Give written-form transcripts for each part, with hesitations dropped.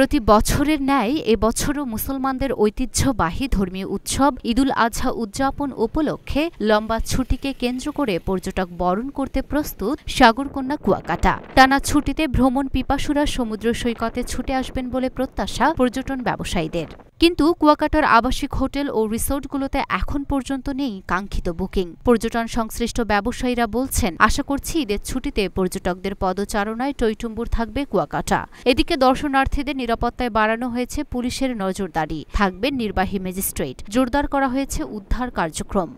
প্রতি বছরের ন্যায় এবছরও মুসলমানদের ঐতিহ্যবাহী ধর্মীয় উৎসব ঈদুল আজহা উদযাপন উপলক্ষে লম্বা ছুটিকে কেন্দ্র করে পর্যটক বরণ করতে প্রস্তুত সাগরকন্যা কুয়াকাটা। টানা ছুটিতে ভ্রমণ পিপাসুরা সমুদ্র সৈকতে ছুটে আসবেন বলে প্রত্যাশা পর্যটন ব্যবসায়ীদের। কিন্তু কুয়াকাটার আবাসিক হোটেল ও রিসোর্টগুলোতে এখন পর্যন্ত নেই কাঙ্ক্ষিত বুকিং। পর্যটন সংশ্লিষ্ট ব্যবসায়ীরা বলছেন, আশা করছি ঈদের ছুটিতে পর্যটকদের পদচারণায় টইটুম্বুর থাকবে কুয়াকাটা। এদিকে দর্শনার্থীদের নিরাপত্তায় বাড়ানো হয়েছে পুলিশের নজরদারি, থাকবেন নির্বাহী ম্যাজিস্ট্রেট, জোরদার করা হয়েছে উদ্ধার কার্যক্রম।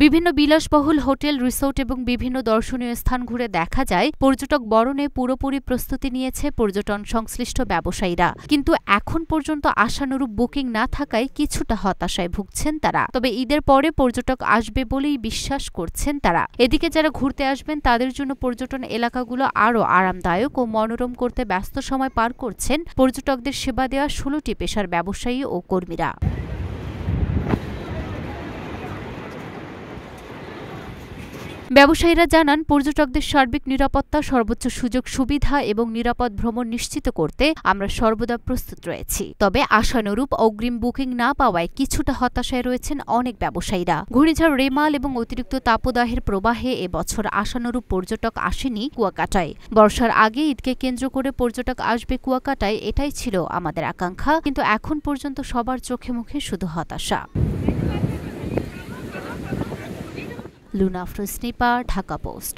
বিভিন্ন বিলাসবহুল হোটেল, রিসোর্ট এবং বিভিন্ন দর্শনীয় স্থান ঘুরে দেখা যায় পর্যটক বরণে পুরোপুরি প্রস্তুতি নিয়েছে পর্যটন সংশ্লিষ্ট ব্যবসায়ীরা। কিন্তু এখন পর্যন্ত আশানুরূপ বুকিং না থাকায় কিছুটা হতাশায় ভুগছেন তারা। তবে ঈদের পরে পর্যটক আসবে বলেই বিশ্বাস করছেন তারা। এদিকে যারা ঘুরতে আসবেন তাদের জন্য পর্যটন এলাকাগুলো আরও আরামদায়ক ও মনোরম করতে ব্যস্ত সময় পার করছেন পর্যটকদের সেবা দেওয়া ১৬টি পেশার ব্যবসায়ী ও কর্মীরা। ব্যবসায়ীরা জানান, পর্যটকদের সার্বিক নিরাপত্তা, সর্বোচ্চ সুযোগ সুবিধা এবং নিরাপদ ভ্রমণ নিশ্চিত করতে আমরা সর্বদা প্রস্তুত রয়েছি। তবে আশানুরূপ অগ্রিম বুকিং না পাওয়ায় কিছুটা হতাশায় রয়েছেন অনেক ব্যবসায়ীরা। ঘূর্ণিঝড় রেমাল এবং অতিরিক্ত তাপদাহের প্রবাহে এবছর আশানুরূপ পর্যটক আসেনি কুয়াকাটায়। বর্ষার আগে ঈদকে কেন্দ্র করে পর্যটক আসবে কুয়াকাটায়, এটাই ছিল আমাদের আকাঙ্ক্ষা। কিন্তু এখন পর্যন্ত সবার চোখে মুখে শুধু হতাশা। Luna Afroz, Dhaka post.